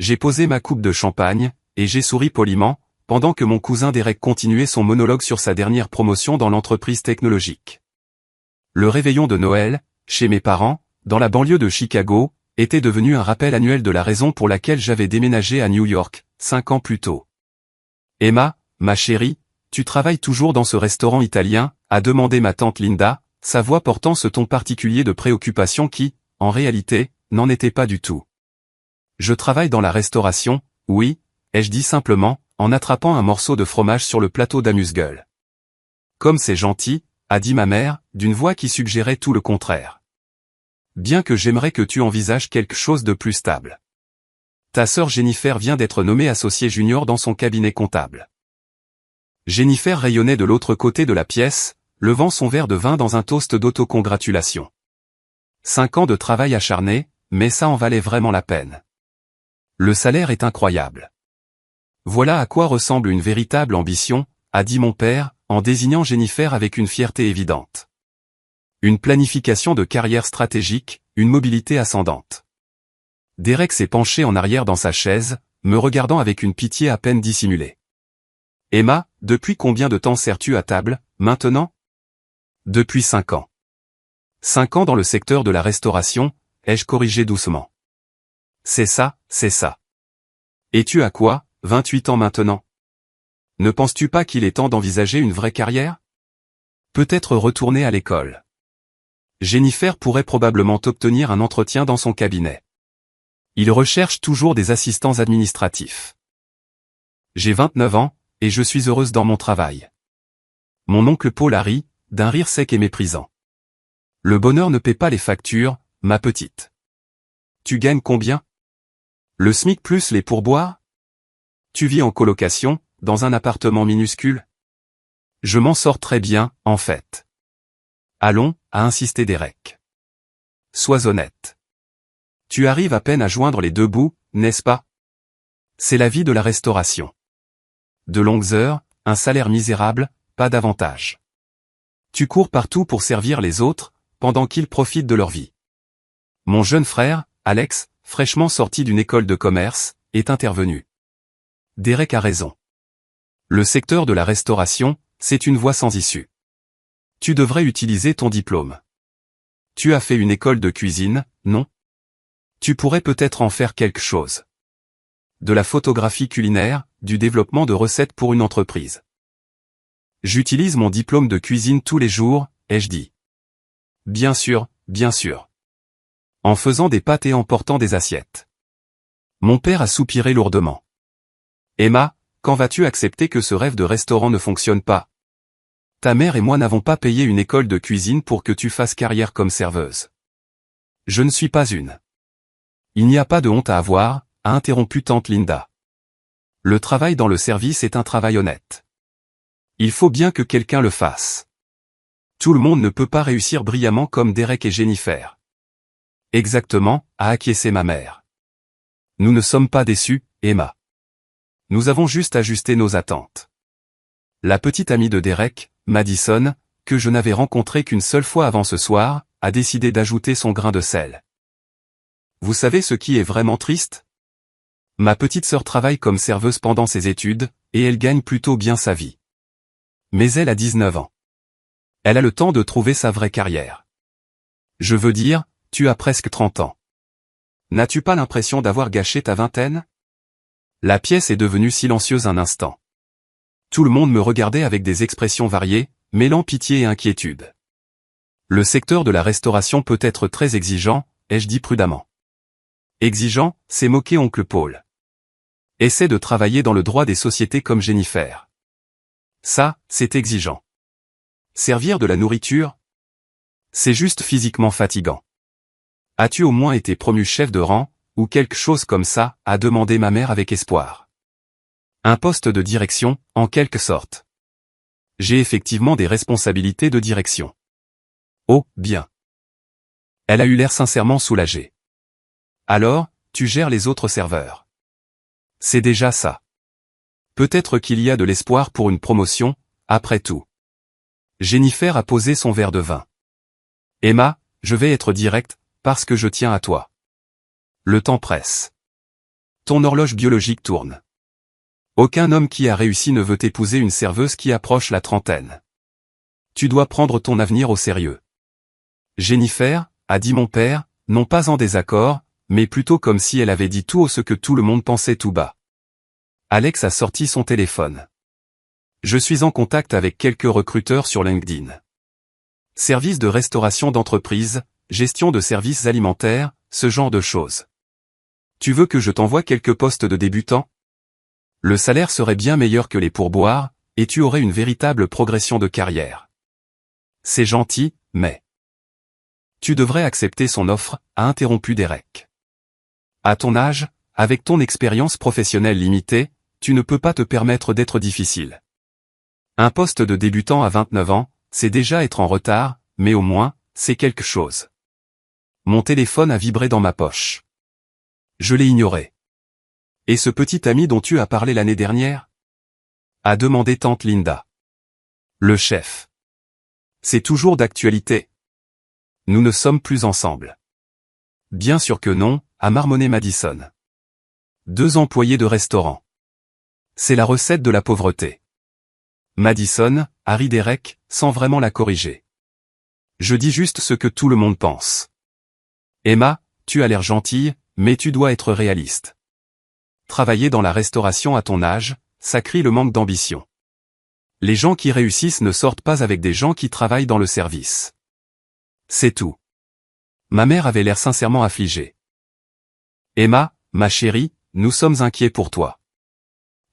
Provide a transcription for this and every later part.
J'ai posé ma coupe de champagne, et j'ai souri poliment, pendant que mon cousin Derek continuait son monologue sur sa dernière promotion dans l'entreprise technologique. Le réveillon de Noël, chez mes parents, dans la banlieue de Chicago, était devenu un rappel annuel de la raison pour laquelle j'avais déménagé à New York, 5 ans plus tôt. Emma, ma chérie, tu travailles toujours dans ce restaurant italien, a demandé ma tante Linda, sa voix portant ce ton particulier de préoccupation qui, en réalité, n'en était pas du tout. Je travaille dans la restauration, oui, ai-je dit simplement, en attrapant un morceau de fromage sur le plateau d'amuse-gueule. Comme c'est gentil, a dit ma mère, d'une voix qui suggérait tout le contraire. Bien que j'aimerais que tu envisages quelque chose de plus stable. Ta sœur Jennifer vient d'être nommée associée junior dans son cabinet comptable. Jennifer rayonnait de l'autre côté de la pièce, levant son verre de vin dans un toast d'autocongratulation. 5 ans de travail acharné, mais ça en valait vraiment la peine. Le salaire est incroyable. Voilà à quoi ressemble une véritable ambition, a dit mon père, en désignant Jennifer avec une fierté évidente. Une planification de carrière stratégique, une mobilité ascendante. Derek s'est penché en arrière dans sa chaise, me regardant avec une pitié à peine dissimulée. Emma, depuis combien de temps sers-tu à table, maintenant? Depuis 5 ans. 5 ans dans le secteur de la restauration, ai-je corrigé doucement. C'est ça, c'est ça. Et tu as quoi, 28 ans maintenant? Ne penses-tu pas qu'il est temps d'envisager une vraie carrière? Peut-être retourner à l'école. Jennifer pourrait probablement obtenir un entretien dans son cabinet. Il recherche toujours des assistants administratifs. J'ai 29 ans, et je suis heureuse dans mon travail. Mon oncle Paul a ri, d'un rire sec et méprisant. Le bonheur ne paie pas les factures, ma petite. Tu gagnes combien? Le SMIC plus les pourboires? Tu vis en colocation, dans un appartement minuscule? Je m'en sors très bien, en fait. Allons, a insisté Derek. Sois honnête. Tu arrives à peine à joindre les deux bouts, n'est-ce pas? C'est la vie de la restauration. De longues heures, un salaire misérable, pas d'avantage. Tu cours partout pour servir les autres, pendant qu'ils profitent de leur vie. Mon jeune frère, Alex, fraîchement sorti d'une école de commerce, est intervenu. Derek a raison. Le secteur de la restauration, c'est une voie sans issue. Tu devrais utiliser ton diplôme. Tu as fait une école de cuisine, non? Tu pourrais peut-être en faire quelque chose. De la photographie culinaire, du développement de recettes pour une entreprise. J'utilise mon diplôme de cuisine tous les jours, ai-je dit. Bien sûr, bien sûr. En faisant des pâtes et en portant des assiettes. Mon père a soupiré lourdement. Emma, quand vas-tu accepter que ce rêve de restaurant ne fonctionne pas? Ta mère et moi n'avons pas payé une école de cuisine pour que tu fasses carrière comme serveuse. Je ne suis pas une. Il n'y a pas de honte à avoir, a interrompu tante Linda. Le travail dans le service est un travail honnête. Il faut bien que quelqu'un le fasse. Tout le monde ne peut pas réussir brillamment comme Derek et Jennifer. Exactement, a acquiescé ma mère. Nous ne sommes pas déçus, Emma. Nous avons juste ajusté nos attentes. La petite amie de Derek, Madison, que je n'avais rencontrée qu'une seule fois avant ce soir, a décidé d'ajouter son grain de sel. Vous savez ce qui est vraiment triste? Ma petite sœur travaille comme serveuse pendant ses études, et elle gagne plutôt bien sa vie. Mais elle a 19 ans. Elle a le temps de trouver sa vraie carrière. Je veux dire, tu as presque 30 ans. N'as-tu pas l'impression d'avoir gâché ta vingtaine? La pièce est devenue silencieuse un instant. Tout le monde me regardait avec des expressions variées, mêlant pitié et inquiétude. Le secteur de la restauration peut être très exigeant, ai-je dit prudemment. Exigeant, s'est moqué oncle Paul. Essaie de travailler dans le droit des sociétés comme Jennifer. Ça, c'est exigeant. Servir de la nourriture? C'est juste physiquement fatigant. As-tu au moins été promu chef de rang, ou quelque chose comme ça, a demandé ma mère avec espoir. Un poste de direction, en quelque sorte. J'ai effectivement des responsabilités de direction. Oh, bien. Elle a eu l'air sincèrement soulagée. Alors, tu gères les autres serveurs. C'est déjà ça. Peut-être qu'il y a de l'espoir pour une promotion, après tout. Jennifer a posé son verre de vin. Emma, je vais être direct, parce que je tiens à toi. Le temps presse. Ton horloge biologique tourne. Aucun homme qui a réussi ne veut épouser une serveuse qui approche la trentaine. Tu dois prendre ton avenir au sérieux. Jennifer, a dit mon père, non pas en désaccord, mais plutôt comme si elle avait dit tout haut ce que tout le monde pensait tout bas. Alex a sorti son téléphone. Je suis en contact avec quelques recruteurs sur LinkedIn. Service de restauration d'entreprise, gestion de services alimentaires, ce genre de choses. Tu veux que je t'envoie quelques postes de débutants? Le salaire serait bien meilleur que les pourboires, et tu aurais une véritable progression de carrière. C'est gentil, mais... Tu devrais accepter son offre, a interrompu Derek. À ton âge, avec ton expérience professionnelle limitée, tu ne peux pas te permettre d'être difficile. Un poste de débutant à 29 ans, c'est déjà être en retard, mais au moins, c'est quelque chose. Mon téléphone a vibré dans ma poche. Je l'ai ignoré. Et ce petit ami dont tu as parlé l'année dernière? A demandé tante Linda. Le chef. C'est toujours d'actualité. Nous ne sommes plus ensemble. Bien sûr que non, a marmonné Madison. 2 employés de restaurant. C'est la recette de la pauvreté. Madison, a ri Derek, sans vraiment la corriger. Je dis juste ce que tout le monde pense. Emma, tu as l'air gentille, mais tu dois être réaliste. Travailler dans la restauration à ton âge, ça crie le manque d'ambition. Les gens qui réussissent ne sortent pas avec des gens qui travaillent dans le service. C'est tout. Ma mère avait l'air sincèrement affligée. Emma, ma chérie, nous sommes inquiets pour toi.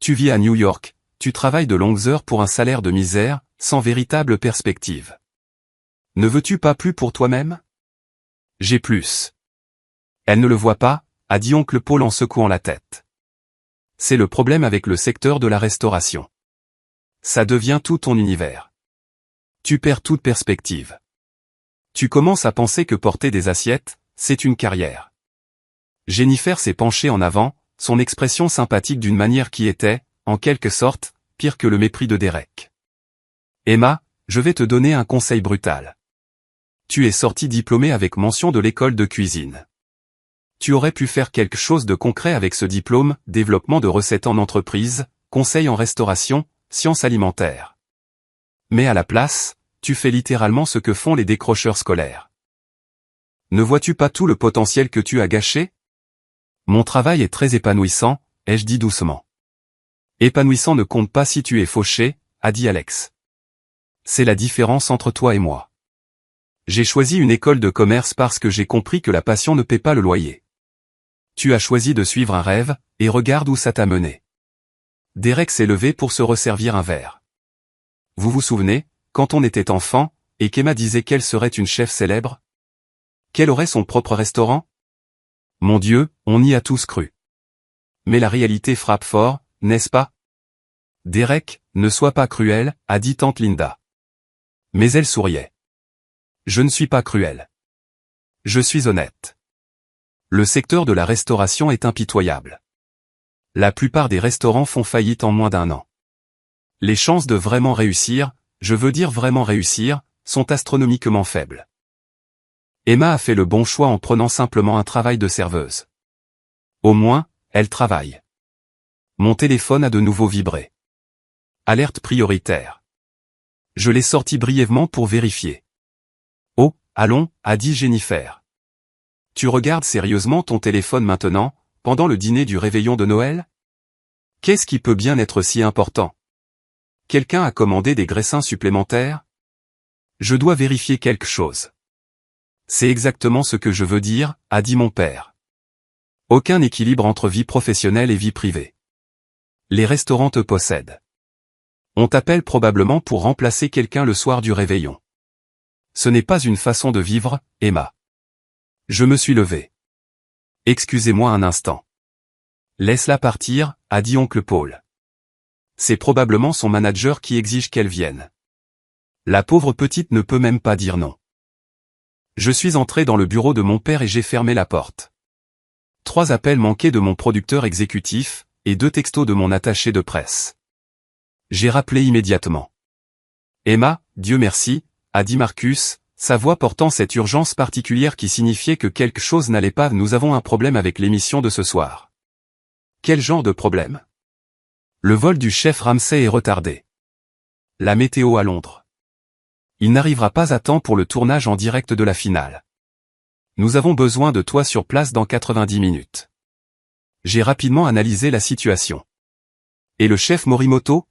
Tu vis à New York, tu travailles de longues heures pour un salaire de misère, sans véritable perspective. Ne veux-tu pas plus pour toi-même? J'ai plus. Elle ne le voit pas, a dit oncle Paul en secouant la tête. C'est le problème avec le secteur de la restauration. Ça devient tout ton univers. Tu perds toute perspective. Tu commences à penser que porter des assiettes, c'est une carrière. Jennifer s'est penchée en avant, son expression sympathique d'une manière qui était, en quelque sorte, pire que le mépris de Derek. Emma, je vais te donner un conseil brutal. Tu es sortie diplômée avec mention de l'école de cuisine. Tu aurais pu faire quelque chose de concret avec ce diplôme, développement de recettes en entreprise, conseil en restauration, sciences alimentaires. Mais à la place, tu fais littéralement ce que font les décrocheurs scolaires. Ne vois-tu pas tout le potentiel que tu as gâché? Mon travail est très épanouissant, ai-je dit doucement. Épanouissant ne compte pas si tu es fauché, a dit Alex. C'est la différence entre toi et moi. J'ai choisi une école de commerce parce que j'ai compris que la passion ne paie pas le loyer. Tu as choisi de suivre un rêve, et regarde où ça t'a mené. Derek s'est levé pour se resservir un verre. Vous vous souvenez, quand on était enfant, et qu'Emma disait qu'elle serait une chef célèbre? Qu'elle aurait son propre restaurant? Mon Dieu, on y a tous cru. Mais la réalité frappe fort, n'est-ce pas? Derek, ne sois pas cruel, a dit tante Linda. Mais elle souriait. Je ne suis pas cruel. Je suis honnête. Le secteur de la restauration est impitoyable. La plupart des restaurants font faillite en moins d'1 an. Les chances de vraiment réussir, je veux dire vraiment réussir, sont astronomiquement faibles. Emma a fait le bon choix en prenant simplement un travail de serveuse. Au moins, elle travaille. Mon téléphone a de nouveau vibré. Alerte prioritaire. Je l'ai sorti brièvement pour vérifier. Oh, allons, a dit Jennifer. Tu regardes sérieusement ton téléphone maintenant, pendant le dîner du réveillon de Noël? Qu'est-ce qui peut bien être si important? Quelqu'un a commandé des graissins supplémentaires? Je dois vérifier quelque chose. C'est exactement ce que je veux dire, a dit mon père. Aucun équilibre entre vie professionnelle et vie privée. Les restaurants te possèdent. On t'appelle probablement pour remplacer quelqu'un le soir du réveillon. Ce n'est pas une façon de vivre, Emma. Je me suis levé. Excusez-moi un instant. Laisse-la partir, a dit oncle Paul. C'est probablement son manager qui exige qu'elle vienne. La pauvre petite ne peut même pas dire non. Je suis entré dans le bureau de mon père et j'ai fermé la porte. 3 appels manqués de mon producteur exécutif, et 2 textos de mon attaché de presse. J'ai rappelé immédiatement. Emma, Dieu merci, a dit Marcus, sa voix portant cette urgence particulière qui signifiait que quelque chose n'allait pas. Nous avons un problème avec l'émission de ce soir. Quel genre de problème? Le vol du chef Ramsay est retardé. La météo à Londres. Il n'arrivera pas à temps pour le tournage en direct de la finale. Nous avons besoin de toi sur place dans 90 minutes. J'ai rapidement analysé la situation. Et le chef Morimoto?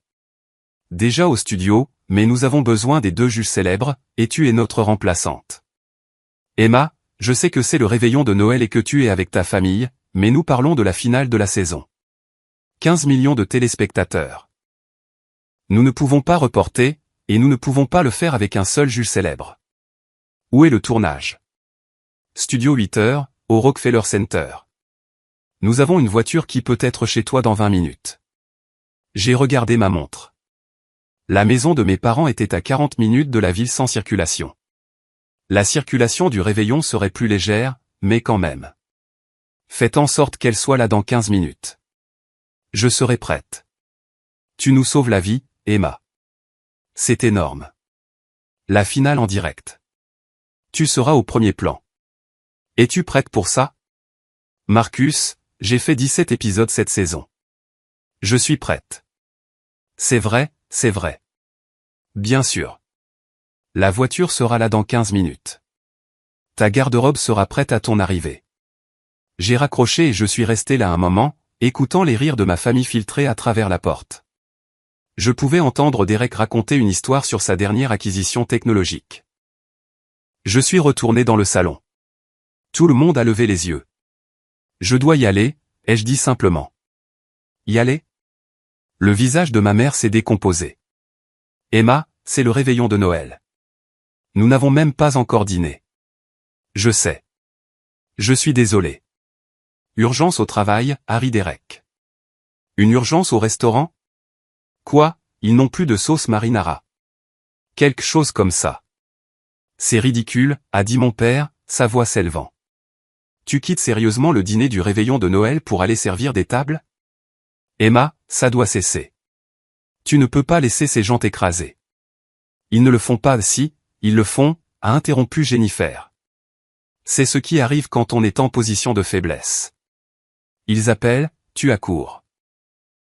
Déjà au studio, mais nous avons besoin des deux juges célèbres, et tu es notre remplaçante. Emma, je sais que c'est le réveillon de Noël et que tu es avec ta famille, mais nous parlons de la finale de la saison. 15 millions de téléspectateurs. Nous ne pouvons pas reporter, et nous ne pouvons pas le faire avec un seul juge célèbre. Où est le tournage? Studio 8h, au Rockefeller Center. Nous avons une voiture qui peut être chez toi dans 20 minutes. J'ai regardé ma montre. La maison de mes parents était à 40 minutes de la ville sans circulation. La circulation du réveillon serait plus légère, mais quand même. Faites en sorte qu'elle soit là dans 15 minutes. Je serai prête. Tu nous sauves la vie, Emma. C'est énorme. La finale en direct. Tu seras au premier plan. Es-tu prête pour ça? Marcus, j'ai fait 17 épisodes cette saison. Je suis prête. C'est vrai, c'est vrai. Bien sûr. La voiture sera là dans 15 minutes. Ta garde-robe sera prête à ton arrivée. J'ai raccroché et je suis resté là un moment, écoutant les rires de ma famille filtrer à travers la porte. Je pouvais entendre Derek raconter une histoire sur sa dernière acquisition technologique. Je suis retourné dans le salon. Tout le monde a levé les yeux. Je dois y aller, ai-je dit simplement. Y aller? Le visage de ma mère s'est décomposé. Emma, c'est le réveillon de Noël. Nous n'avons même pas encore dîné. Je sais. Je suis désolé. Urgence au travail, Harry Derek. Une urgence au restaurant? Quoi, ils n'ont plus de sauce marinara. Quelque chose comme ça. C'est ridicule, a dit mon père, sa voix s'élevant. Tu quittes sérieusement le dîner du réveillon de Noël pour aller servir des tables? Emma, ça doit cesser. Tu ne peux pas laisser ces gens t'écraser. Ils ne le font pas si, ils le font, a interrompu Jennifer. C'est ce qui arrive quand on est en position de faiblesse. Ils appellent, tu accours.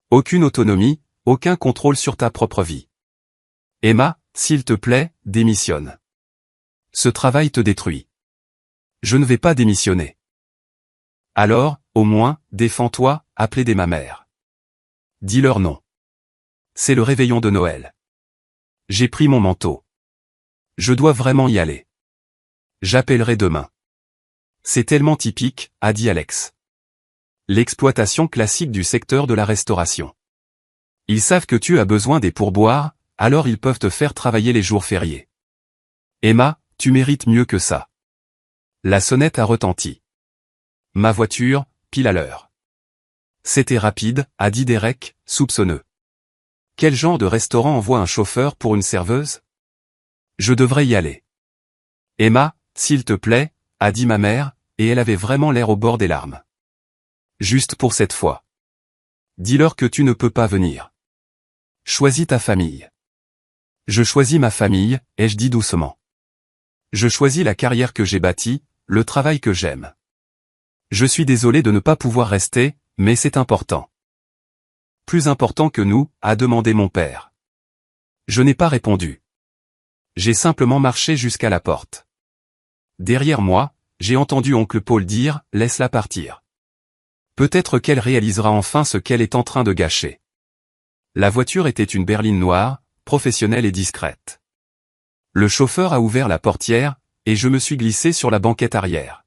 Aucune autonomie, aucun contrôle sur ta propre vie. Emma, s'il te plaît, démissionne. Ce travail te détruit. Je ne vais pas démissionner. Alors, au moins, défends-toi, a plaidé ma mère. Dis-leur non. C'est le réveillon de Noël. J'ai pris mon manteau. Je dois vraiment y aller. J'appellerai demain. C'est tellement typique, a dit Alex. L'exploitation classique du secteur de la restauration. Ils savent que tu as besoin des pourboires, alors ils peuvent te faire travailler les jours fériés. Emma, tu mérites mieux que ça. La sonnette a retenti. Ma voiture, pile à l'heure. C'était rapide, a dit Derek, soupçonneux. Quel genre de restaurant envoie un chauffeur pour une serveuse? Je devrais y aller. Emma, s'il te plaît, a dit ma mère, et elle avait vraiment l'air au bord des larmes. Juste pour cette fois. Dis-leur que tu ne peux pas venir. Choisis ta famille. Je choisis ma famille, ai-je dit doucement. Je choisis la carrière que j'ai bâtie, le travail que j'aime. Je suis désolé de ne pas pouvoir rester, mais c'est important. Plus important que nous, a demandé mon père. Je n'ai pas répondu. J'ai simplement marché jusqu'à la porte. Derrière moi, j'ai entendu oncle Paul dire « Laisse-la partir ». Peut-être qu'elle réalisera enfin ce qu'elle est en train de gâcher. La voiture était une berline noire, professionnelle et discrète. Le chauffeur a ouvert la portière, et je me suis glissé sur la banquette arrière.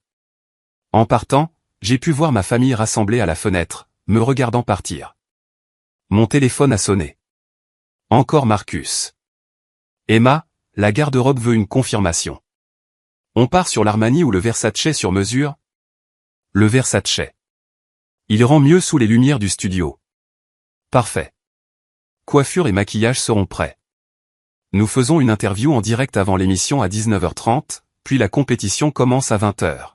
En partant, j'ai pu voir ma famille rassemblée à la fenêtre, me regardant partir. Mon téléphone a sonné. Encore Marcus. Emma, la garde-robe veut une confirmation. On part sur l'Armani ou le Versace sur mesure? Le Versace. Il rend mieux sous les lumières du studio. Parfait. Coiffure et maquillage seront prêts. Nous faisons une interview en direct avant l'émission à 19h30, puis la compétition commence à 20h.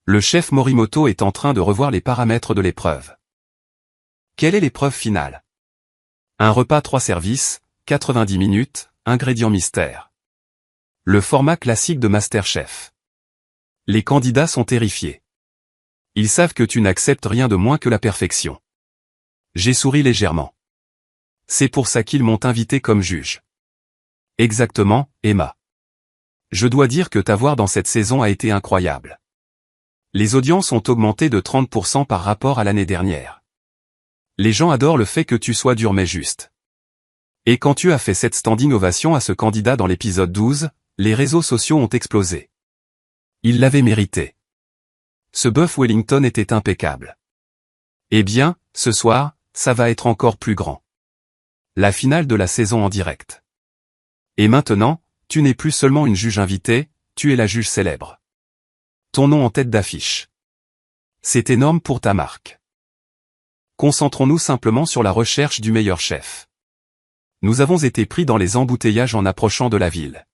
Le chef Morimoto est en train de revoir les paramètres de l'épreuve. Quelle est l'épreuve finale? Un repas 3 services, 90 minutes, ingrédients mystères. Le format classique de MasterChef. Les candidats sont terrifiés. Ils savent que tu n'acceptes rien de moins que la perfection. J'ai souri légèrement. C'est pour ça qu'ils m'ont invité comme juge. Exactement, Emma. Je dois dire que ta voix dans cette saison a été incroyable. Les audiences ont augmenté de 30% par rapport à l'année dernière. Les gens adorent le fait que tu sois dur mais juste. Et quand tu as fait cette standing ovation à ce candidat dans l'épisode 12, les réseaux sociaux ont explosé. Il l'avait mérité. Ce bœuf Wellington était impeccable. Eh bien, ce soir, ça va être encore plus grand. La finale de la saison en direct. Et maintenant, tu n'es plus seulement une juge invitée, tu es la juge célèbre. Ton nom en tête d'affiche. C'est énorme pour ta marque. Concentrons-nous simplement sur la recherche du meilleur chef. Nous avons été pris dans les embouteillages en approchant de la ville.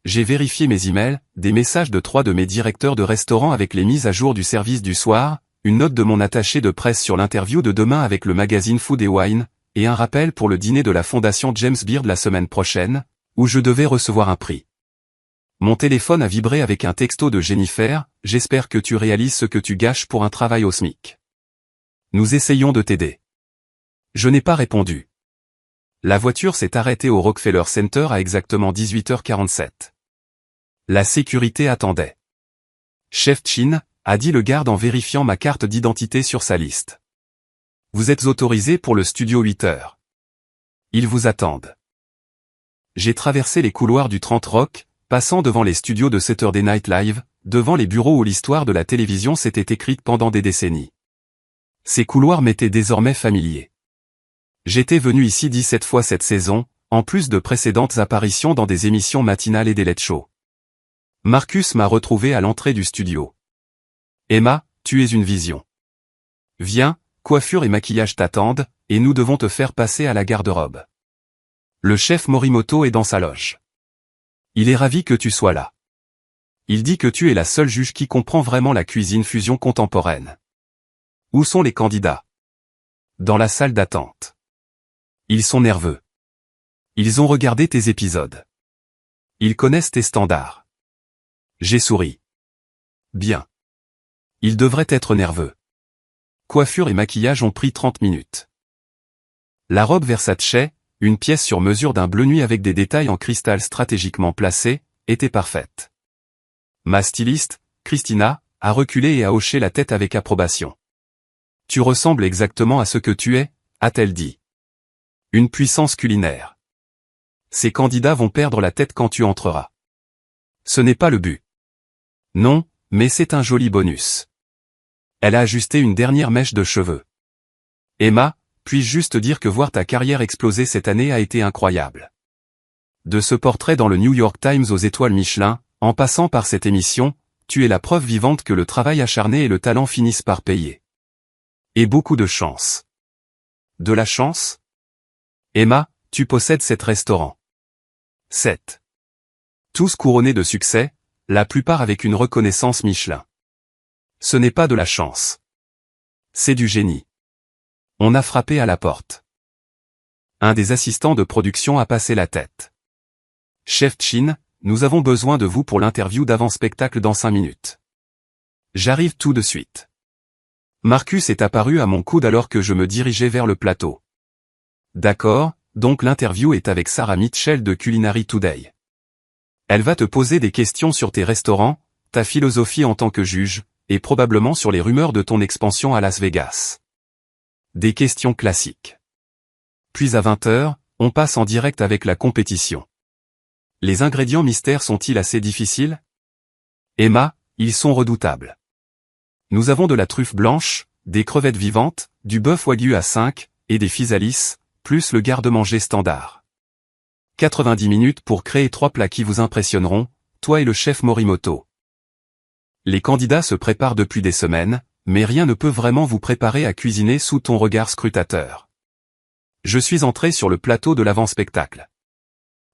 J'ai vérifié mes emails, des messages de 3 de mes directeurs de restaurant avec les mises à jour du service du soir, une note de mon attaché de presse sur l'interview de demain avec le magazine Food & Wine, et un rappel pour le dîner de la fondation James Beard la semaine prochaine, où je devais recevoir un prix. Mon téléphone a vibré avec un texto de Jennifer, j'espère que tu réalises ce que tu gâches pour un travail au SMIC. Nous essayons de t'aider. Je n'ai pas répondu. La voiture s'est arrêtée au Rockefeller Center à exactement 18h47. La sécurité attendait. Chef Chin, a dit le garde en vérifiant ma carte d'identité sur sa liste. Vous êtes autorisé pour le studio 8h. Ils vous attendent. J'ai traversé les couloirs du 30 Rock, passant devant les studios de Saturday Night Live, devant les bureaux où l'histoire de la télévision s'était écrite pendant des décennies. Ces couloirs m'étaient désormais familiers. J'étais venu ici 17 fois cette saison, en plus de précédentes apparitions dans des émissions matinales et des late shows. Marcus m'a retrouvé à l'entrée du studio. Emma, tu es une vision. Viens, coiffure et maquillage t'attendent, et nous devons te faire passer à la garde-robe. Le chef Morimoto est dans sa loge. Il est ravi que tu sois là. Il dit que tu es la seule juge qui comprend vraiment la cuisine fusion contemporaine. Où sont les candidats? Dans la salle d'attente. Ils sont nerveux. Ils ont regardé tes épisodes. Ils connaissent tes standards. J'ai souri. Bien. Ils devraient être nerveux. Coiffure et maquillage ont pris 30 minutes. La robe Versace, une pièce sur mesure d'un bleu nuit avec des détails en cristal stratégiquement placés, était parfaite. Ma styliste, Christina, a reculé et a hoché la tête avec approbation. Tu ressembles exactement à ce que tu es, a-t-elle dit. Une puissance culinaire. Ces candidats vont perdre la tête quand tu entreras. Ce n'est pas le but. Non, mais c'est un joli bonus. Elle a ajusté une dernière mèche de cheveux. Emma, puis-je juste dire que voir ta carrière exploser cette année a été incroyable. De ce portrait dans le New York Times aux étoiles Michelin, en passant par cette émission, tu es la preuve vivante que le travail acharné et le talent finissent par payer. Et beaucoup de chance. De la chance? Emma, tu possèdes 7 restaurants. 7. Tous couronnés de succès, la plupart avec une reconnaissance Michelin. Ce n'est pas de la chance. C'est du génie. On a frappé à la porte. Un des assistants de production a passé la tête. Chef Chin, nous avons besoin de vous pour l'interview d'avant-spectacle dans 5 minutes. J'arrive tout de suite. Marcus est apparu à mon coude alors que je me dirigeais vers le plateau. D'accord, donc l'interview est avec Sarah Mitchell de Culinary Today. Elle va te poser des questions sur tes restaurants, ta philosophie en tant que juge, et probablement sur les rumeurs de ton expansion à Las Vegas. Des questions classiques. Puis à 20h, on passe en direct avec la compétition. Les ingrédients mystères sont-ils assez difficiles? Emma, ils sont redoutables. Nous avons de la truffe blanche, des crevettes vivantes, du bœuf wagyu à 5, et des physalis, plus le garde-manger standard. 90 minutes pour créer 3 plats qui vous impressionneront, toi et le chef Morimoto. Les candidats se préparent depuis des semaines, mais rien ne peut vraiment vous préparer à cuisiner sous ton regard scrutateur. Je suis entré sur le plateau de l'avant-spectacle.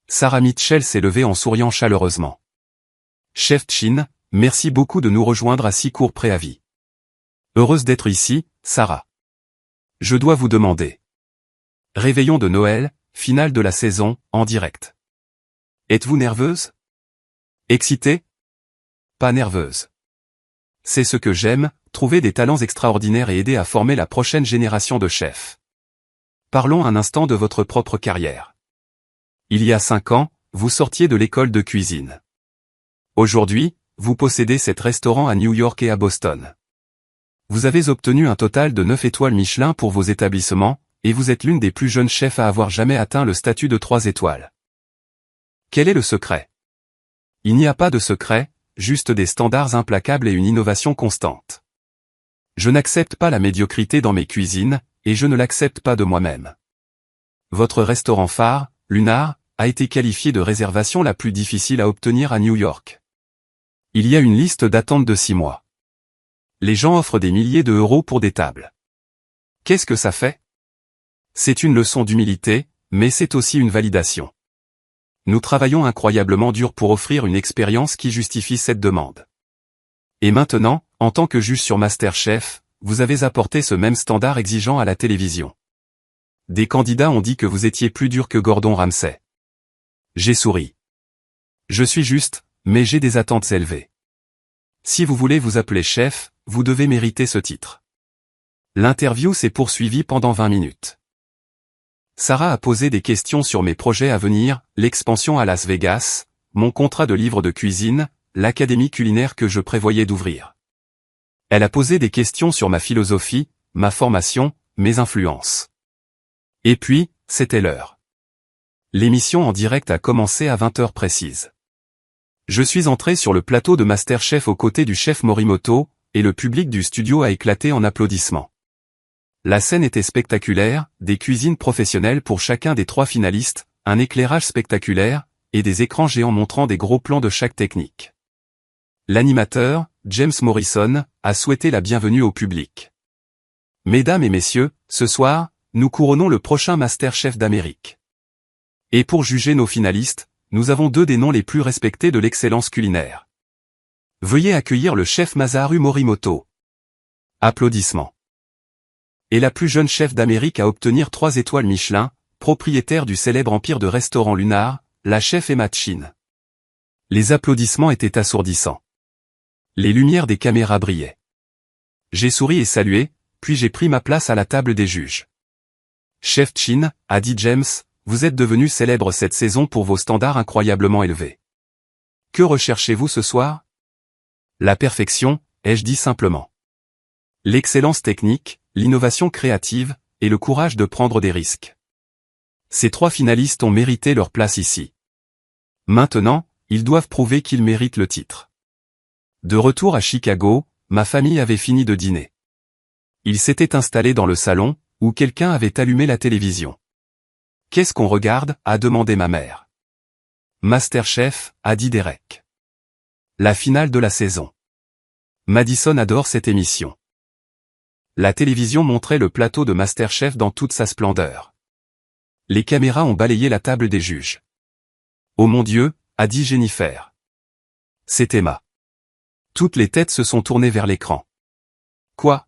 Sarah Mitchell s'est levée en souriant chaleureusement. Chef Chin, merci beaucoup de nous rejoindre à si court préavis. Heureuse d'être ici, Sarah. Je dois vous demander. Réveillon de Noël, finale de la saison, en direct. Êtes-vous nerveuse? Excitée? Pas nerveuse. C'est ce que j'aime, trouver des talents extraordinaires et aider à former la prochaine génération de chefs. Parlons un instant de votre propre carrière. Il y a 5 ans, vous sortiez de l'école de cuisine. Aujourd'hui, vous possédez 7 restaurants à New York et à Boston. Vous avez obtenu un total de 9 étoiles Michelin pour vos établissements, et vous êtes l'une des plus jeunes chefs à avoir jamais atteint le statut de 3 étoiles. Quel est le secret? Il n'y a pas de secret, juste des standards implacables et une innovation constante. Je n'accepte pas la médiocrité dans mes cuisines, et je ne l'accepte pas de moi-même. Votre restaurant phare, Lunar, a été qualifié de réservation la plus difficile à obtenir à New York. Il y a une liste d'attente de 6 mois. Les gens offrent des milliers d'euros pour des tables. Qu'est-ce que ça fait? C'est une leçon d'humilité, mais c'est aussi une validation. Nous travaillons incroyablement dur pour offrir une expérience qui justifie cette demande. Et maintenant, en tant que juge sur MasterChef, vous avez apporté ce même standard exigeant à la télévision. Des candidats ont dit que vous étiez plus dur que Gordon Ramsay. J'ai souri. Je suis juste, mais j'ai des attentes élevées. Si vous voulez vous appeler chef, vous devez mériter ce titre. L'interview s'est poursuivie pendant 20 minutes. Sarah a posé des questions sur mes projets à venir, l'expansion à Las Vegas, mon contrat de livre de cuisine, l'académie culinaire que je prévoyais d'ouvrir. Elle a posé des questions sur ma philosophie, ma formation, mes influences. Et puis, c'était l'heure. L'émission en direct a commencé à 20h précises. Je suis entré sur le plateau de MasterChef aux côtés du chef Morimoto, et le public du studio a éclaté en applaudissements. La scène était spectaculaire, des cuisines professionnelles pour chacun des 3 finalistes, un éclairage spectaculaire, et des écrans géants montrant des gros plans de chaque technique. L'animateur, James Morrison, a souhaité la bienvenue au public. Mesdames et messieurs, ce soir, nous couronnons le prochain MasterChef d'Amérique. Et pour juger nos finalistes, nous avons 2 des noms les plus respectés de l'excellence culinaire. Veuillez accueillir le chef Masaharu Morimoto. Applaudissements. Et la plus jeune chef d'Amérique à obtenir 3 étoiles Michelin, propriétaire du célèbre empire de restaurants Lunar, la chef Emma Chin. Les applaudissements étaient assourdissants. Les lumières des caméras brillaient. J'ai souri et salué, puis j'ai pris ma place à la table des juges. Chef Chin, a dit James, vous êtes devenu célèbre cette saison pour vos standards incroyablement élevés. Que recherchez-vous ce soir? La perfection, ai-je dit simplement. L'excellence technique, l'innovation créative, et le courage de prendre des risques. Ces 3 finalistes ont mérité leur place ici. Maintenant, ils doivent prouver qu'ils méritent le titre. De retour à Chicago, ma famille avait fini de dîner. Ils s'étaient installés dans le salon, où quelqu'un avait allumé la télévision. Qu'est-ce qu'on regarde? A demandé ma mère. MasterChef, a dit Derek. La finale de la saison. Madison adore cette émission. La télévision montrait le plateau de MasterChef dans toute sa splendeur. Les caméras ont balayé la table des juges. Oh mon Dieu, a dit Jennifer. C'est Emma. Toutes les têtes se sont tournées vers l'écran. Quoi?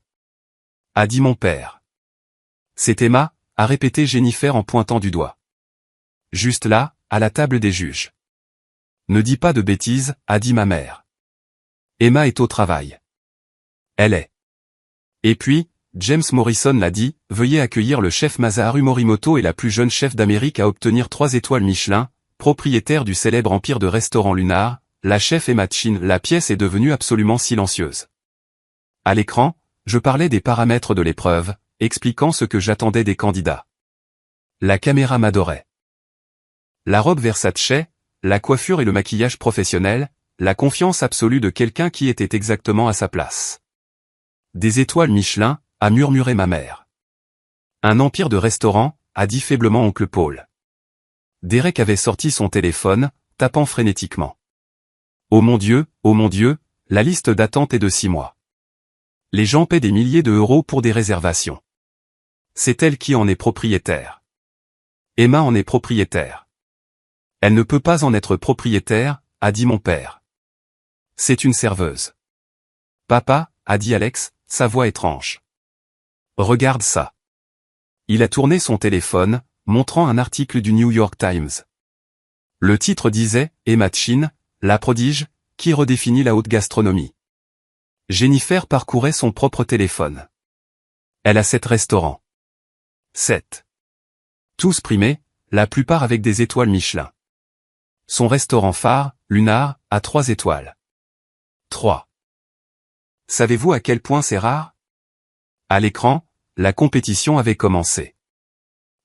A dit mon père. C'est Emma, a répété Jennifer en pointant du doigt. Juste là, à la table des juges. Ne dis pas de bêtises, a dit ma mère. Emma est au travail. Elle est. Et puis, James Morrison l'a dit, veuillez accueillir le chef Masaharu Morimoto et la plus jeune chef d'Amérique à obtenir 3 étoiles Michelin, propriétaire du célèbre empire de restaurants Lunar, la chef Emma Chin. La pièce est devenue absolument silencieuse. À l'écran, je parlais des paramètres de l'épreuve, expliquant ce que j'attendais des candidats. La caméra m'adorait. La robe Versace, la coiffure et le maquillage professionnel, la confiance absolue de quelqu'un qui était exactement à sa place. Des étoiles Michelin, a murmuré ma mère. Un empire de restaurants, a dit faiblement oncle Paul. Derek avait sorti son téléphone, tapant frénétiquement. Oh mon Dieu, la liste d'attente est de 6 mois. Les gens paient des milliers d'euros pour des réservations. C'est elle qui en est propriétaire. Emma en est propriétaire. Elle ne peut pas en être propriétaire, a dit mon père. C'est une serveuse. Papa, a dit Alex, sa voix étrange. Regarde ça. Il a tourné son téléphone, montrant un article du New York Times. Le titre disait « Emma Chin, la prodige, qui redéfinit la haute gastronomie ». Jennifer parcourait son propre téléphone. Elle a 7 restaurants. 7. Tous primés, la plupart avec des étoiles Michelin. Son restaurant phare, Lunar, a 3 étoiles. 3. Savez-vous à quel point c'est rare? À l'écran, la compétition avait commencé.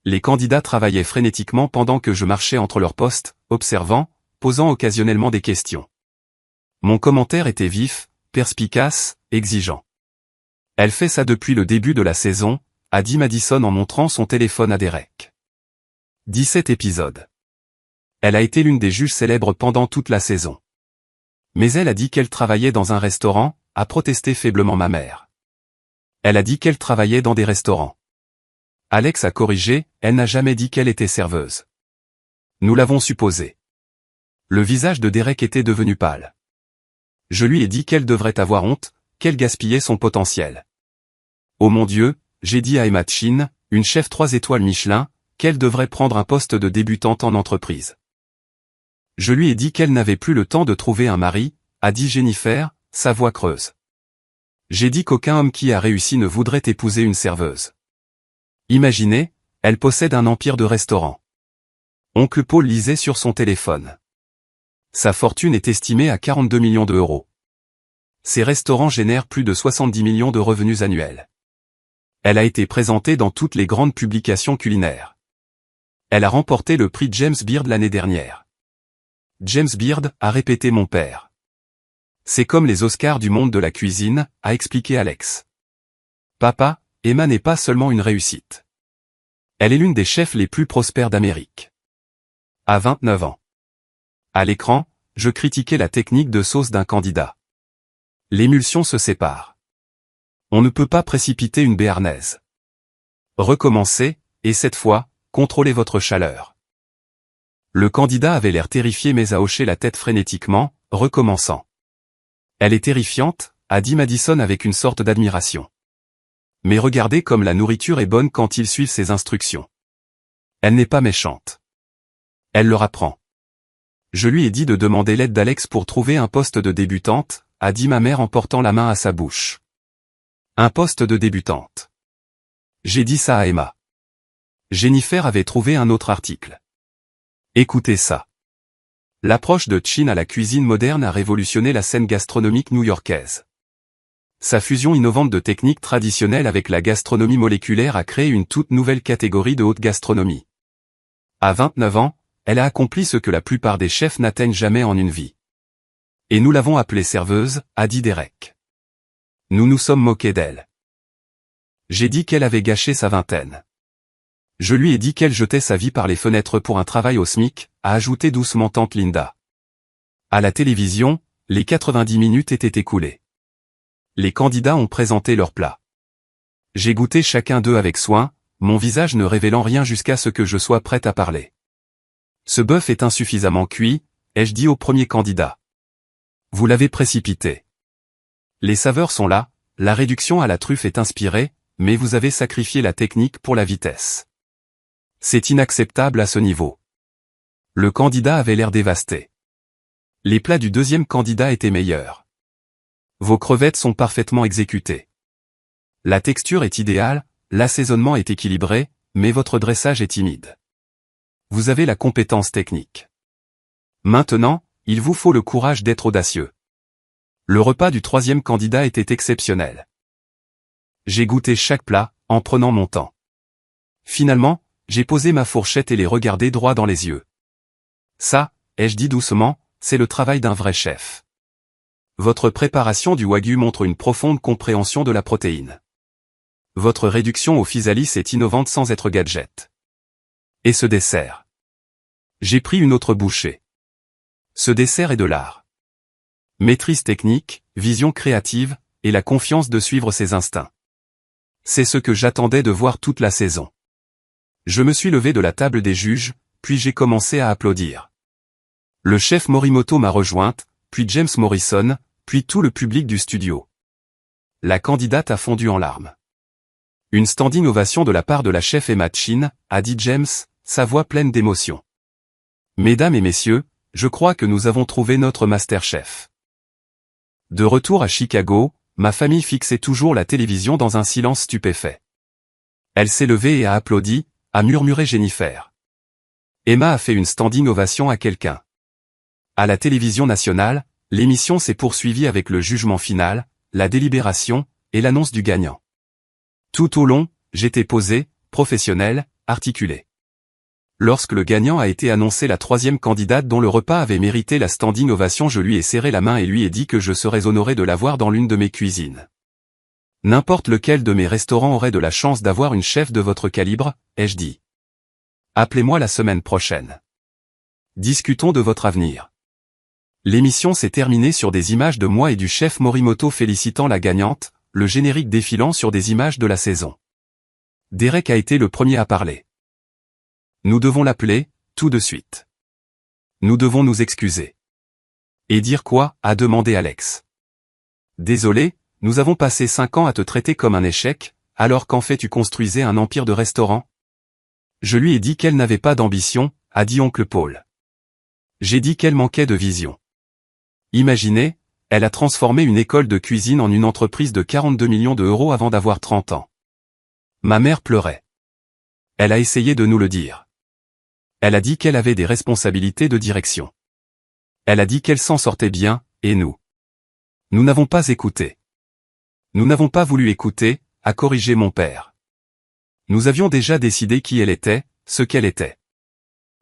Les candidats travaillaient frénétiquement pendant que je marchais entre leurs postes, observant, posant occasionnellement des questions. Mon commentaire était vif, perspicace, exigeant. Elle fait ça depuis le début de la saison, a dit Madison en montrant son téléphone à Derek. 17 épisodes. Elle a été l'une des juges célèbres pendant toute la saison. Mais elle a dit qu'elle travaillait dans un restaurant, a protesté faiblement ma mère. Elle a dit qu'elle travaillait dans des restaurants. Alex a corrigé, elle n'a jamais dit qu'elle était serveuse. Nous l'avons supposé. Le visage de Derek était devenu pâle. Je lui ai dit qu'elle devrait avoir honte, qu'elle gaspillait son potentiel. Oh mon Dieu, j'ai dit à Emma Chin, une chef 3 étoiles Michelin, qu'elle devrait prendre un poste de débutante en entreprise. Je lui ai dit qu'elle n'avait plus le temps de trouver un mari, a dit Jennifer, sa voix creuse. J'ai dit qu'aucun homme qui a réussi ne voudrait épouser une serveuse. Imaginez, elle possède un empire de restaurants. Oncle Paul lisait sur son téléphone. Sa fortune est estimée à 42 millions d'euros. Ses restaurants génèrent plus de 70 millions de revenus annuels. Elle a été présentée dans toutes les grandes publications culinaires. Elle a remporté le prix James Beard l'année dernière. James Beard, a répété mon père. C'est comme les Oscars du monde de la cuisine, a expliqué Alex. Papa, Emma n'est pas seulement une réussite. Elle est l'une des chefs les plus prospères d'Amérique. À 29 ans. À l'écran, je critiquais la technique de sauce d'un candidat. L'émulsion se sépare. On ne peut pas précipiter une béarnaise. Recommencez, et cette fois, contrôlez votre chaleur. Le candidat avait l'air terrifié mais a hoché la tête frénétiquement, recommençant. Elle est terrifiante, a dit Madison avec une sorte d'admiration. Mais regardez comme la nourriture est bonne quand ils suivent ses instructions. Elle n'est pas méchante. Elle leur apprend. Je lui ai dit de demander l'aide d'Alex pour trouver un poste de débutante, a dit ma mère en portant la main à sa bouche. Un poste de débutante. J'ai dit ça à Emma. Jennifer avait trouvé un autre article. Écoutez ça. L'approche de Chin à la cuisine moderne a révolutionné la scène gastronomique new-yorkaise. Sa fusion innovante de techniques traditionnelles avec la gastronomie moléculaire a créé une toute nouvelle catégorie de haute gastronomie. À 29 ans, elle a accompli ce que la plupart des chefs n'atteignent jamais en une vie. Et nous l'avons appelée serveuse, a dit Derek. Nous nous sommes moqués d'elle. J'ai dit qu'elle avait gâché sa vingtaine. Je lui ai dit qu'elle jetait sa vie par les fenêtres pour un travail au SMIC, a ajouté doucement tante Linda. À la télévision, les 90 minutes étaient écoulées. Les candidats ont présenté leurs plats. J'ai goûté chacun d'eux avec soin, mon visage ne révélant rien jusqu'à ce que je sois prête à parler. Ce bœuf est insuffisamment cuit, ai-je dit au premier candidat. Vous l'avez précipité. Les saveurs sont là, la réduction à la truffe est inspirée, mais vous avez sacrifié la technique pour la vitesse. C'est inacceptable à ce niveau. Le candidat avait l'air dévasté. Les plats du deuxième candidat étaient meilleurs. Vos crevettes sont parfaitement exécutées. La texture est idéale, l'assaisonnement est équilibré, mais votre dressage est timide. Vous avez la compétence technique. Maintenant, il vous faut le courage d'être audacieux. Le repas du troisième candidat était exceptionnel. J'ai goûté chaque plat, en prenant mon temps. Finalement, j'ai posé ma fourchette et les regardé droit dans les yeux. Ça, ai-je dit doucement, c'est le travail d'un vrai chef. Votre préparation du wagyu montre une profonde compréhension de la protéine. Votre réduction au physalis est innovante sans être gadget. Et ce dessert. J'ai pris une autre bouchée. Ce dessert est de l'art. Maîtrise technique, vision créative, et la confiance de suivre ses instincts. C'est ce que j'attendais de voir toute la saison. Je me suis levé de la table des juges, puis j'ai commencé à applaudir. Le chef Morimoto m'a rejointe, puis James Morrison, puis tout le public du studio. La candidate a fondu en larmes. Une standing ovation de la part de la chef Emma Chin, a dit James, sa voix pleine d'émotion. Mesdames et messieurs, je crois que nous avons trouvé notre master chef. De retour à Chicago, ma famille fixait toujours la télévision dans un silence stupéfait. Elle s'est levée et a applaudi, a murmuré Jennifer. Emma a fait une standing ovation à quelqu'un. À la télévision nationale, l'émission s'est poursuivie avec le jugement final, la délibération, et l'annonce du gagnant. Tout au long, j'étais posé, professionnel, articulé. Lorsque le gagnant a été annoncé, la troisième candidate dont le repas avait mérité la standing ovation, je lui ai serré la main et lui ai dit que je serais honoré de la voir dans l'une de mes cuisines. N'importe lequel de mes restaurants aurait de la chance d'avoir une chef de votre calibre, ai-je dit. Appelez-moi la semaine prochaine. Discutons de votre avenir. L'émission s'est terminée sur des images de moi et du chef Morimoto félicitant la gagnante, le générique défilant sur des images de la saison. Derek a été le premier à parler. Nous devons l'appeler, tout de suite. Nous devons nous excuser. Et dire quoi, a demandé Alex. Désolé, nous avons passé 5 ans à te traiter comme un échec, alors qu'en fait tu construisais un empire de restaurants. Je lui ai dit qu'elle n'avait pas d'ambition, a dit oncle Paul. J'ai dit qu'elle manquait de vision. Imaginez, elle a transformé une école de cuisine en une entreprise de 42 millions d'euros avant d'avoir 30 ans. Ma mère pleurait. Elle a essayé de nous le dire. Elle a dit qu'elle avait des responsabilités de direction. Elle a dit qu'elle s'en sortait bien, et nous. Nous n'avons pas écouté. Nous n'avons pas voulu écouter, a corrigé mon père. Nous avions déjà décidé qui elle était, ce qu'elle était.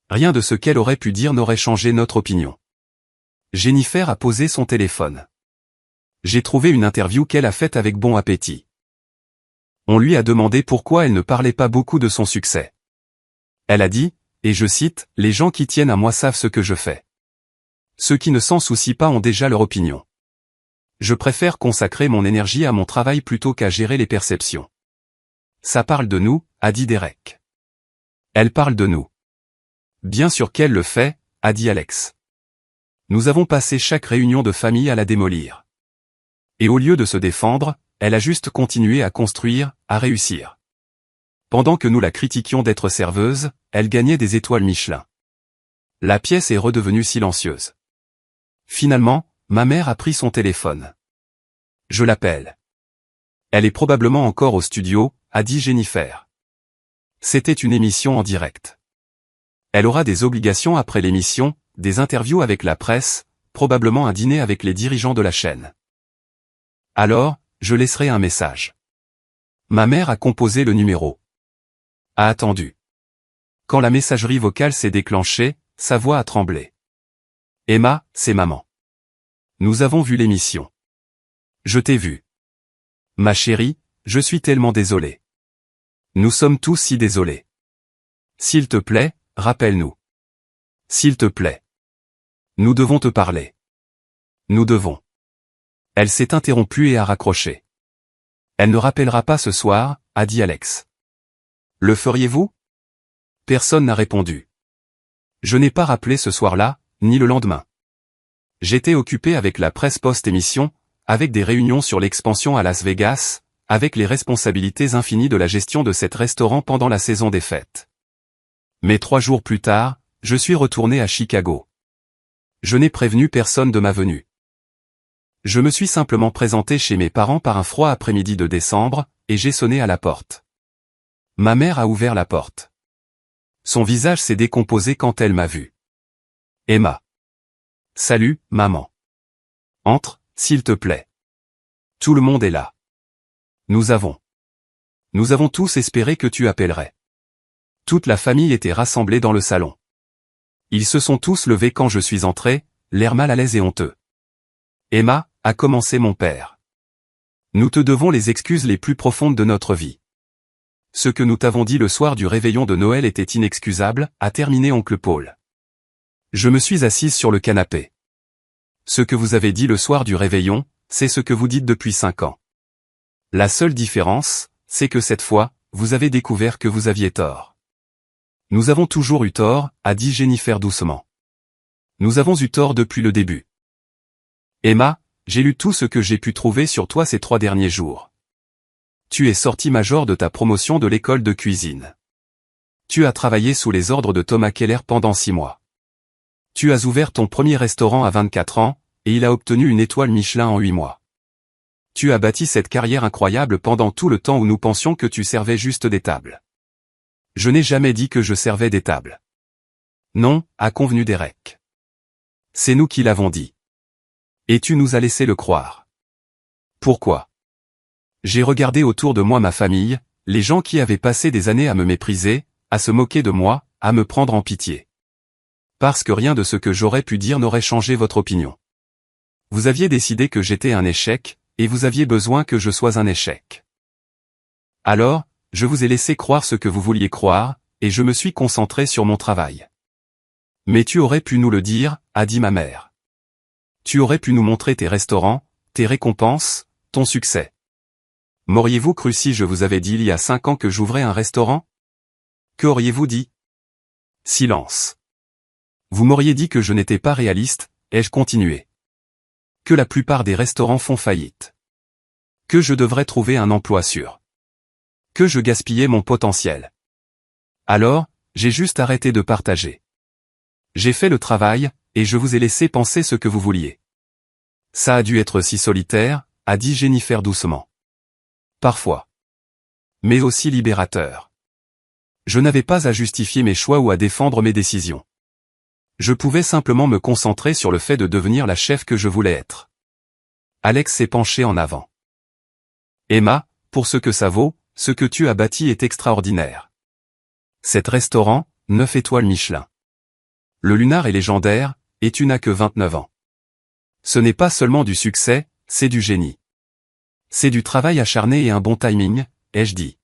Rien de ce qu'elle aurait pu dire n'aurait changé notre opinion. Jennifer a posé son téléphone. J'ai trouvé une interview qu'elle a faite avec bon appétit. On lui a demandé pourquoi elle ne parlait pas beaucoup de son succès. Elle a dit, et je cite, « Les gens qui tiennent à moi savent ce que je fais. Ceux qui ne s'en soucient pas ont déjà leur opinion. Je préfère consacrer mon énergie à mon travail plutôt qu'à gérer les perceptions. » Ça parle de nous, a dit Derek. Elle parle de nous. Bien sûr qu'elle le fait, a dit Alex. Nous avons passé chaque réunion de famille à la démolir. Et au lieu de se défendre, elle a juste continué à construire, à réussir. Pendant que nous la critiquions d'être serveuse, elle gagnait des étoiles Michelin. La pièce est redevenue silencieuse. Finalement, ma mère a pris son téléphone. Je l'appelle. Elle est probablement encore au studio, a dit Jennifer. C'était une émission en direct. Elle aura des obligations après l'émission, des interviews avec la presse, probablement un dîner avec les dirigeants de la chaîne. Alors, je laisserai un message. Ma mère a composé le numéro. A attendu. Quand la messagerie vocale s'est déclenchée, sa voix a tremblé. Emma, c'est maman. Nous avons vu l'émission. Je t'ai vu. Ma chérie, je suis tellement désolé. Nous sommes tous si désolés. S'il te plaît, rappelle-nous. S'il te plaît. Nous devons te parler. Nous devons. Elle s'est interrompue et a raccroché. Elle ne rappellera pas ce soir, a dit Alex. Le feriez-vous? Personne n'a répondu. Je n'ai pas rappelé ce soir-là, ni le lendemain. J'étais occupé avec la presse post-émission, avec des réunions sur l'expansion à Las Vegas, avec les responsabilités infinies de la gestion de cet restaurant pendant la saison des fêtes. Mais 3 jours plus tard, je suis retourné à Chicago. Je n'ai prévenu personne de ma venue. Je me suis simplement présenté chez mes parents par un froid après-midi de décembre, et j'ai sonné à la porte. Ma mère a ouvert la porte. Son visage s'est décomposé quand elle m'a vu. Emma. Salut, maman. Entre, s'il te plaît. Tout le monde est là. Nous avons tous espéré que tu appellerais. Toute la famille était rassemblée dans le salon. Ils se sont tous levés quand je suis entré, l'air mal à l'aise et honteux. Emma, a commencé mon père. Nous te devons les excuses les plus profondes de notre vie. Ce que nous t'avons dit le soir du réveillon de Noël était inexcusable, a terminé oncle Paul. Je me suis assise sur le canapé. Ce que vous avez dit le soir du réveillon, c'est ce que vous dites depuis 5 ans. La seule différence, c'est que cette fois, vous avez découvert que vous aviez tort. Nous avons toujours eu tort, a dit Jennifer doucement. Nous avons eu tort depuis le début. Emma, j'ai lu tout ce que j'ai pu trouver sur toi ces 3 derniers jours. Tu es sorti major de ta promotion de l'école de cuisine. Tu as travaillé sous les ordres de Thomas Keller pendant 6 mois. Tu as ouvert ton premier restaurant à 24 ans, et il a obtenu une étoile Michelin en 8 mois. Tu as bâti cette carrière incroyable pendant tout le temps où nous pensions que tu servais juste des tables. Je n'ai jamais dit que je servais des tables. Non, a convenu Derek. C'est nous qui l'avons dit. Et tu nous as laissé le croire. Pourquoi? J'ai regardé autour de moi ma famille, les gens qui avaient passé des années à me mépriser, à se moquer de moi, à me prendre en pitié. Parce que rien de ce que j'aurais pu dire n'aurait changé votre opinion. Vous aviez décidé que j'étais un échec, et vous aviez besoin que je sois un échec. Alors, je vous ai laissé croire ce que vous vouliez croire, et je me suis concentré sur mon travail. Mais tu aurais pu nous le dire, a dit ma mère. Tu aurais pu nous montrer tes restaurants, tes récompenses, ton succès. M'auriez-vous cru si je vous avais dit il y a 5 ans que j'ouvrais un restaurant? Que auriez-vous dit? Silence. Vous m'auriez dit que je n'étais pas réaliste, ai-je continué. Que la plupart des restaurants font faillite. Que je devrais trouver un emploi sûr. Que je gaspillais mon potentiel. Alors, j'ai juste arrêté de partager. J'ai fait le travail, et je vous ai laissé penser ce que vous vouliez. Ça a dû être si solitaire, a dit Jennifer doucement. Parfois. Mais aussi libérateur. Je n'avais pas à justifier mes choix ou à défendre mes décisions. Je pouvais simplement me concentrer sur le fait de devenir la chef que je voulais être. Alex s'est penché en avant. Emma, pour ce que ça vaut, ce que tu as bâti est extraordinaire. Cet restaurant, 9 étoiles Michelin. Le Lunar est légendaire, et tu n'as que 29 ans. Ce n'est pas seulement du succès, c'est du génie. C'est du travail acharné et un bon timing, ai-je dit.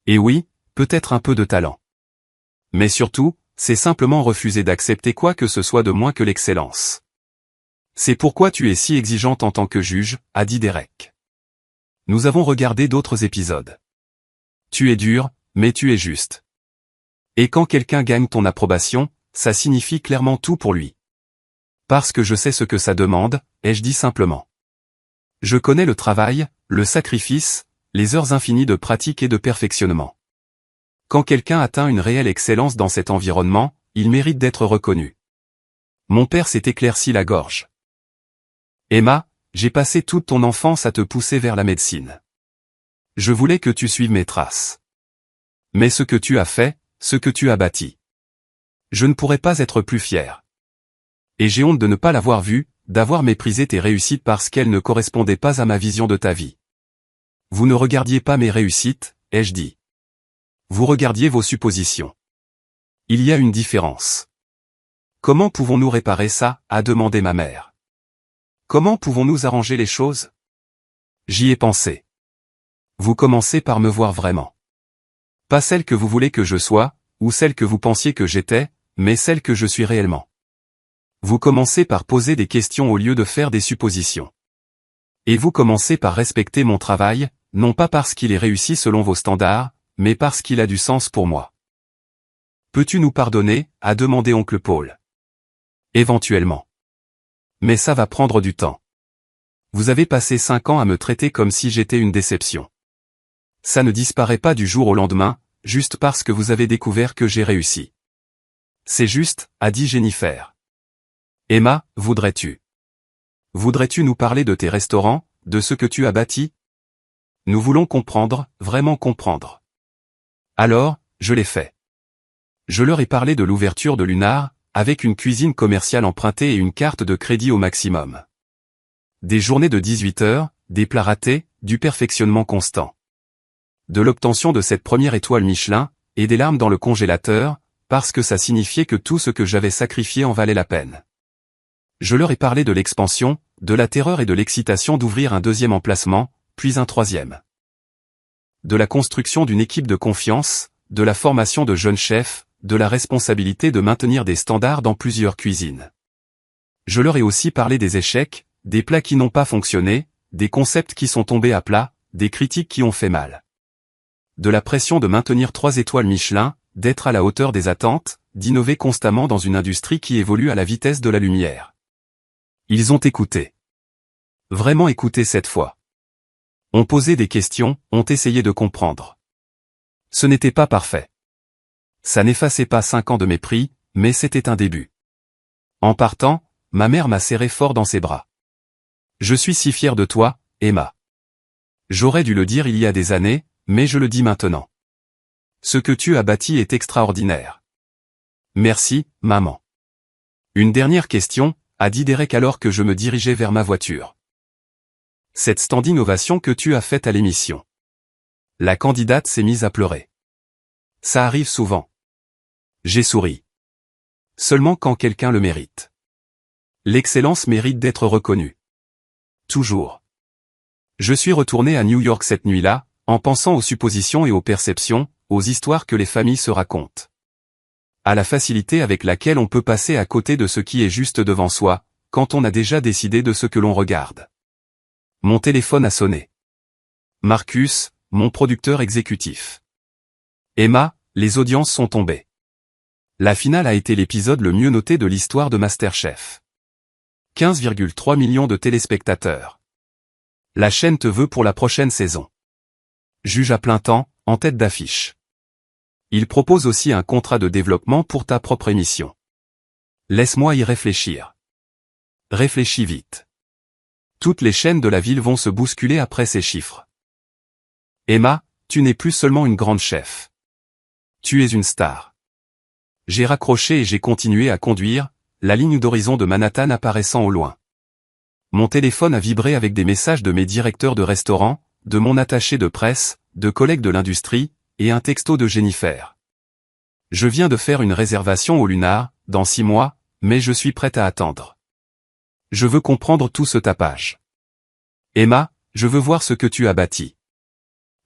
Et oui, peut-être un peu de talent. Mais surtout, c'est simplement refuser d'accepter quoi que ce soit de moins que l'excellence. C'est pourquoi tu es si exigeante en tant que juge, a dit Derek. Nous avons regardé d'autres épisodes. Tu es dur, mais tu es juste. Et quand quelqu'un gagne ton approbation, ça signifie clairement tout pour lui. Parce que je sais ce que ça demande, ai-je dit simplement. Je connais le travail, le sacrifice, les heures infinies de pratique et de perfectionnement. Quand quelqu'un atteint une réelle excellence dans cet environnement, il mérite d'être reconnu. Mon père s'est éclairci la gorge. Emma, j'ai passé toute ton enfance à te pousser vers la médecine. Je voulais que tu suives mes traces. Mais ce que tu as fait, ce que tu as bâti. Je ne pourrais pas être plus fier. Et j'ai honte de ne pas l'avoir vu, d'avoir méprisé tes réussites parce qu'elles ne correspondaient pas à ma vision de ta vie. Vous ne regardiez pas mes réussites, ai-je dit. Vous regardiez vos suppositions. Il y a une différence. Comment pouvons-nous réparer ça, a demandé ma mère. Comment pouvons-nous arranger les choses? J'y ai pensé. Vous commencez par me voir vraiment. Pas celle que vous voulez que je sois, ou celle que vous pensiez que j'étais, mais celle que je suis réellement. Vous commencez par poser des questions au lieu de faire des suppositions. Et vous commencez par respecter mon travail, non pas parce qu'il est réussi selon vos standards, mais parce qu'il a du sens pour moi. Peux-tu nous pardonner, a demandé oncle Paul. Éventuellement. Mais ça va prendre du temps. Vous avez passé 5 ans à me traiter comme si j'étais une déception. Ça ne disparaît pas du jour au lendemain, juste parce que vous avez découvert que j'ai réussi. C'est juste, a dit Jennifer. Emma, voudrais-tu nous parler de tes restaurants, de ce que tu as bâti? Nous voulons comprendre, vraiment comprendre. Alors, je l'ai fait. Je leur ai parlé de l'ouverture de Lunar, avec une cuisine commerciale empruntée et une carte de crédit au maximum. Des journées de 18 heures, des plats ratés, du perfectionnement constant. De l'obtention de cette première étoile Michelin, et des larmes dans le congélateur, parce que ça signifiait que tout ce que j'avais sacrifié en valait la peine. Je leur ai parlé de l'expansion, de la terreur et de l'excitation d'ouvrir un 2e emplacement, puis un 3e. De la construction d'une équipe de confiance, de la formation de jeunes chefs, de la responsabilité de maintenir des standards dans plusieurs cuisines. Je leur ai aussi parlé des échecs, des plats qui n'ont pas fonctionné, des concepts qui sont tombés à plat, des critiques qui ont fait mal. De la pression de maintenir 3 étoiles Michelin, d'être à la hauteur des attentes, d'innover constamment dans une industrie qui évolue à la vitesse de la lumière. Ils ont écouté. Vraiment écouté cette fois. Ont posé des questions, ont essayé de comprendre. Ce n'était pas parfait. Ça n'effaçait pas 5 ans de mépris, mais c'était un début. En partant, ma mère m'a serré fort dans ses bras. Je suis si fier de toi, Emma. J'aurais dû le dire il y a des années, mais je le dis maintenant. Ce que tu as bâti est extraordinaire. Merci, maman. Une dernière question, a dit Derek alors que je me dirigeais vers ma voiture. Cette standing ovation que tu as faite à l'émission. La candidate s'est mise à pleurer. Ça arrive souvent. J'ai souri. Seulement quand quelqu'un le mérite. L'excellence mérite d'être reconnue. Toujours. Je suis retourné à New York cette nuit-là, en pensant aux suppositions et aux perceptions, aux histoires que les familles se racontent. À la facilité avec laquelle on peut passer à côté de ce qui est juste devant soi, quand on a déjà décidé de ce que l'on regarde. Mon téléphone a sonné. Marcus, mon producteur exécutif. Emma, les audiences sont tombées. La finale a été l'épisode le mieux noté de l'histoire de MasterChef. 15,3 millions de téléspectateurs. La chaîne te veut pour la prochaine saison. Juge à plein temps, en tête d'affiche. Il propose aussi un contrat de développement pour ta propre émission. Laisse-moi y réfléchir. Réfléchis vite. Toutes les chaînes de la ville vont se bousculer après ces chiffres. Emma, tu n'es plus seulement une grande chef. Tu es une star. J'ai raccroché et j'ai continué à conduire, la ligne d'horizon de Manhattan apparaissant au loin. Mon téléphone a vibré avec des messages de mes directeurs de restaurant, de mon attaché de presse, de collègues de l'industrie, et un texto de Jennifer. Je viens de faire une réservation au Lunar, dans 6 mois, mais je suis prête à attendre. Je veux comprendre tout ce tapage. Emma, je veux voir ce que tu as bâti.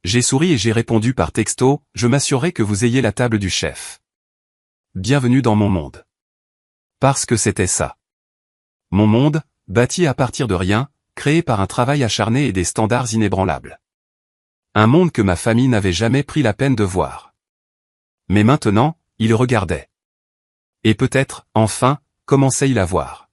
J'ai souri et j'ai répondu par texto, je m'assurerai que vous ayez la table du chef. Bienvenue dans mon monde. Parce que c'était ça. Mon monde, bâti à partir de rien, créé par un travail acharné et des standards inébranlables. Un monde que ma famille n'avait jamais pris la peine de voir. Mais maintenant, il regardait. Et peut-être, enfin, commençait-il à voir.